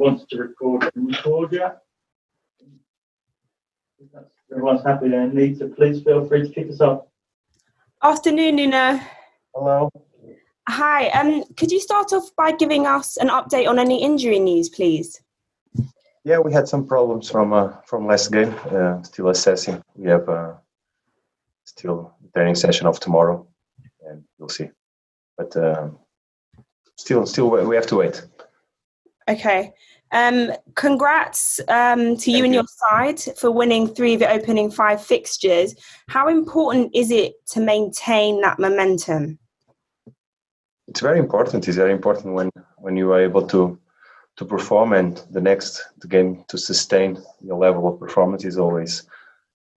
wants to record you. Everyone's happy there. Leeds, so please feel free to kick us off. Afternoon, Nuno. Hello. Hi. Could you start off by giving us an update on any injury news, please? Yeah, we had some problems from last game. Still assessing. We have still training session of tomorrow, and we'll see. But still, we have to wait. Okay. Congrats to you and your side for winning 3 of the opening 5 fixtures. How important is it to maintain that momentum? It's very important. It's very important when you are able to perform, and the game to sustain your level of performance is always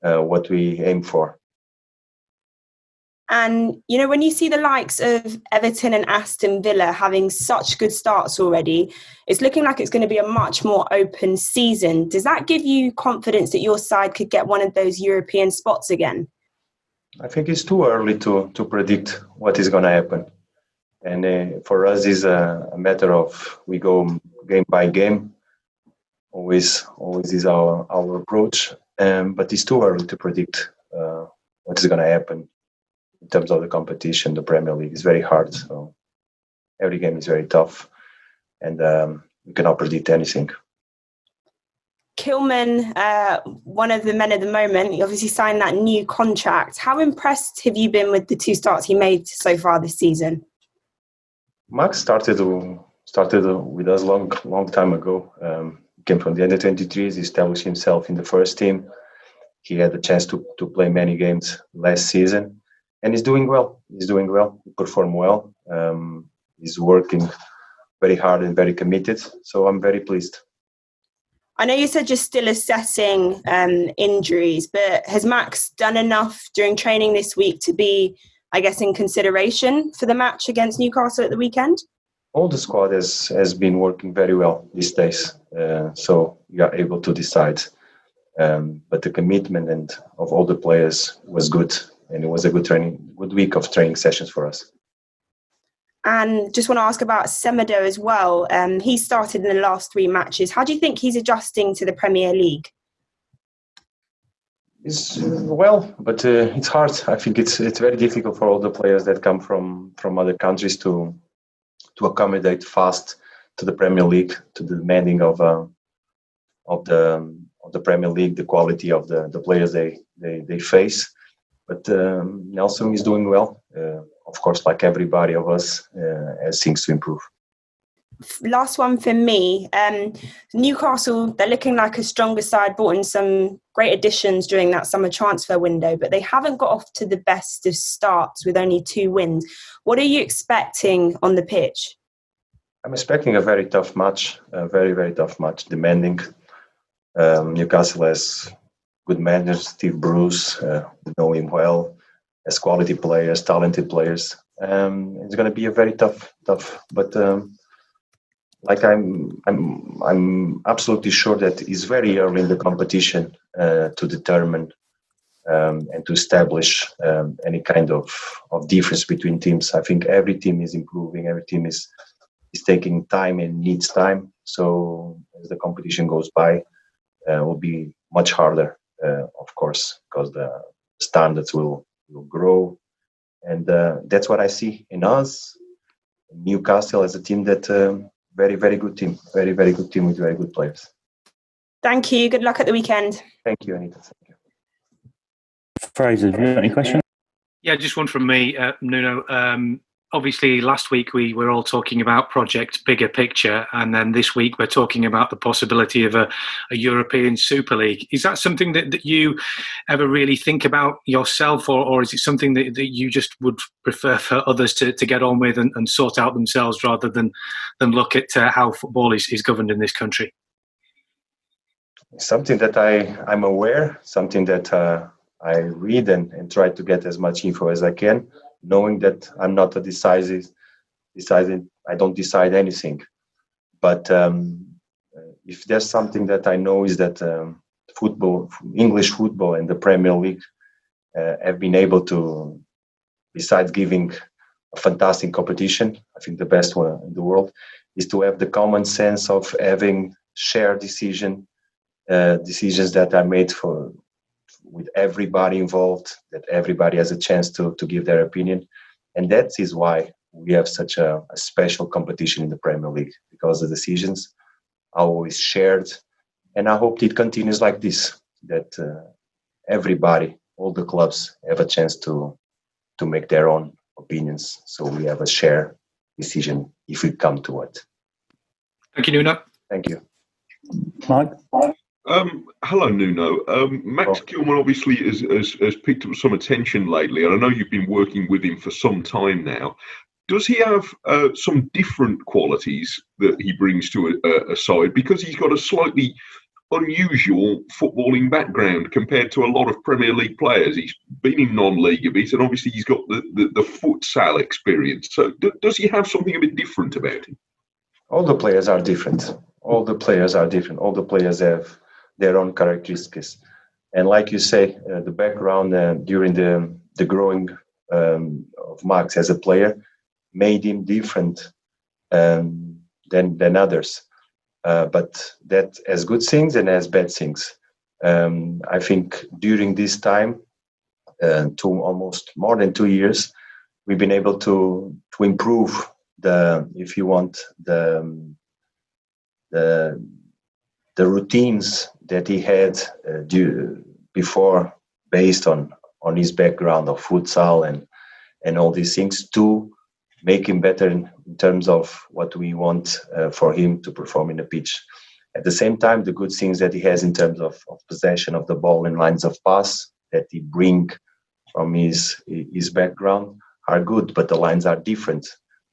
what we aim for. And, when you see the likes of Everton and Aston Villa having such good starts already, it's looking like it's going to be a much more open season. Does that give you confidence that your side could get one of those European spots again? I think it's too early to predict what is going to happen. And for us, it's a matter of we go game by game. Always is our approach. But it's too early to predict what is going to happen. In terms of the competition, the Premier League is very hard. So every game is very tough, and we cannot predict anything. Kilman, one of the men at the moment, he obviously signed that new contract. How impressed have you been with the 2 starts he made so far this season? Max started with us long time ago. Came from the under-23s, he established himself in the first team. He had the chance to play many games last season. And he's doing well. He performed well. He's working very hard and very committed. So I'm very pleased. I know you said you're still assessing injuries, but has Max done enough during training this week to be, I guess, in consideration for the match against Newcastle at the weekend? All the squad has been working very well these days. So we are able to decide. But the commitment of all the players was good. And it was a good week of training sessions for us. And just want to ask about Semedo as well. He started in the last 3 matches. How do you think he's adjusting to the Premier League? It's well, but it's hard. I think it's very difficult for all the players that come from other countries to accommodate fast to the Premier League, to the demanding of the Premier League, the quality of the players they face. But Nelson is doing well. Of course, like everybody of us, has things to improve. Last one for me. Newcastle, they're looking like a stronger side, brought in some great additions during that summer transfer window, but they haven't got off to the best of starts with only 2 wins. What are you expecting on the pitch? I'm expecting a very tough match, a very, very tough match, demanding. Newcastle has good managers, Steve Bruce, we know him well, as quality players, talented players. It's going to be a very tough. But I'm absolutely sure that it's very early in the competition to determine and to establish any kind of difference between teams. I think every team is improving. Every team is taking time and needs time. So as the competition goes by, it will be much harder. Of course, because the standards will grow, and that's what I see in us. Newcastle as a team that very, very good team, very, very good team with very good players. Thank you. Good luck at the weekend. Thank you, Anita. Thank you. Fraser, have you got any questions? Yeah, just one from me, Nuno. Obviously, last week we were all talking about Project Bigger Picture, and then this week we're talking about the possibility of a European Super League. Is that something that you ever really think about yourself, or is it something that you just would prefer for others to get on with and sort out themselves rather than look at how football is governed in this country? Something that I'm aware, something that I read and try to get as much info as I can, knowing that I'm not a decisive, I don't decide anything. But if there's something that I know is that football, English football and the Premier League have been able to, besides giving a fantastic competition, I think the best one in the world, is to have the common sense of having shared decisions that are made with everybody involved, that everybody has a chance to give their opinion. And that is why we have such a special competition in the Premier League, because the decisions are always shared. And I hope it continues like this, that everybody, all the clubs, have a chance to make their own opinions. So we have a shared decision if we come to it. Thank you, Nuno. Thank you. Mike? Hello, Nuno. Max Kilman obviously has picked up some attention lately, and I know you've been working with him for some time now. Does he have some different qualities that he brings to a side? Because he's got a slightly unusual footballing background compared to a lot of Premier League players. He's been in non-league a bit, and obviously he's got the futsal experience. So does he have something a bit different about him? All the players are different. All the players have their own characteristics. And like you say, the background during the growing of Max as a player made him different than others. But that has good things and has bad things. I think during this time, almost more than 2 years, we've been able to improve the routines that he had before, based on his background of futsal and all these things, to make him better in terms of what we want for him to perform in the pitch. At the same time, the good things that he has in terms of possession of the ball and lines of pass that he bring from his background are good, but the lines are different,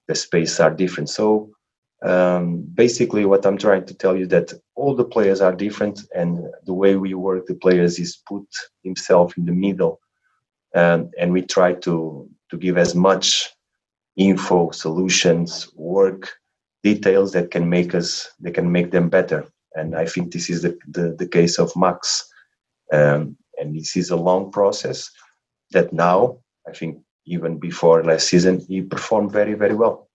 the space are different. So basically what I'm trying to tell you that all the players are different, and the way we work the players is put himself in the middle, and we try to give as much info, solutions, work, details that can make them better. And I think this is the case of Max. And this is a long process that now, I think even before last season, he performed very, very well.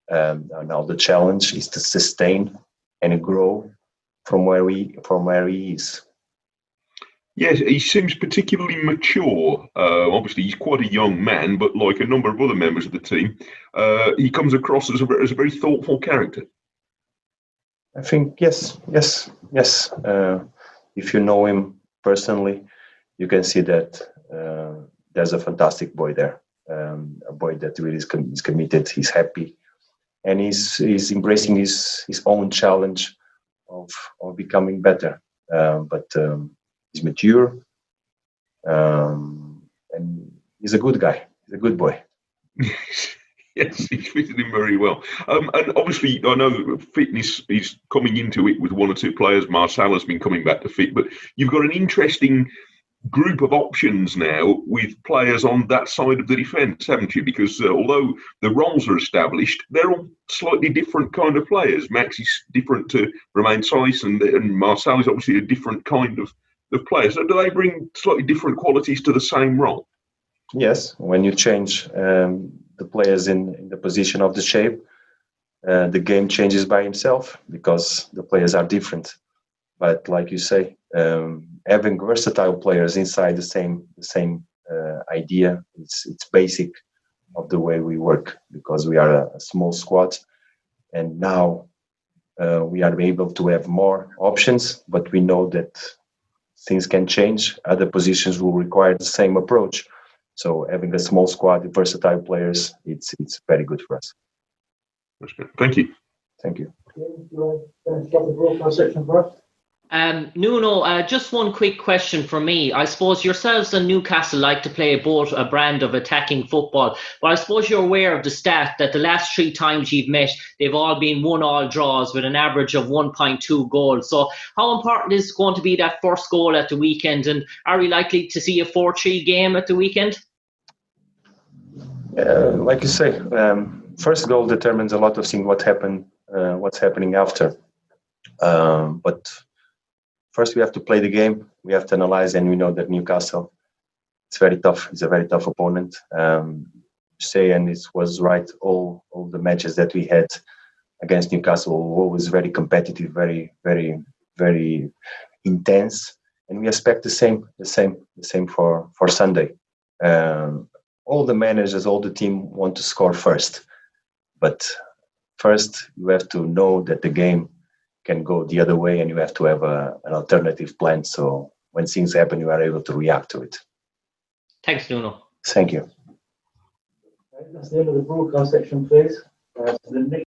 Now the challenge is to sustain and grow from where he is. Yes, he seems particularly mature. Obviously, he's quite a young man, but like a number of other members of the team, he comes across as a very thoughtful character. I think yes. If you know him personally, you can see that there's a fantastic boy there, a boy that really is committed. He's happy, and he's embracing his own challenge of becoming better. But he's mature, and he's a good guy. He's a good boy. Yes, he's fitted in very well. And obviously, I know that fitness is coming into it with one or two players. Marcel has been coming back to fit, but you've got an interesting group of options now with players on that side of the defence, haven't you? Because although the roles are established, they're all slightly different kind of players. Max is different to Romain Saiss, and Marcel is obviously a different kind of player. So do they bring slightly different qualities to the same role? Yes, when you change the players in the position of the shape, the game changes by himself because the players are different. But like you say, having versatile players inside the same idea, it's basic of the way we work, because we are a small squad, and now we are able to have more options, but we know that things can change. Other positions will require the same approach. So having a small squad with versatile players, it's very good for us. That's good. Thank you. Thank you. Nuno, just one quick question for me. I suppose yourselves and Newcastle like to play both a brand of attacking football, but I suppose you're aware of the stat that the last 3 times you've met, they've all been 1-1 draws with an average of 1.2 goals. So how important is going to be that first goal at the weekend, and are we likely to see a 4-3 game at the weekend? Like you say, first goal determines a lot of things, what's happening after. But first, we have to play the game. We have to analyze, and we know that Newcastle, it's very tough. It's a very tough opponent. And it was right. All the matches that we had against Newcastle, always very competitive, very, very, very intense, and we expect the same for Sunday. All the managers, all the team want to score first, but first you have to know that the game can go the other way, and you have to have an alternative plan. So when things happen, you are able to react to it. Thanks, Nuno. Thank you. That's the end of the broadcast section, please. The next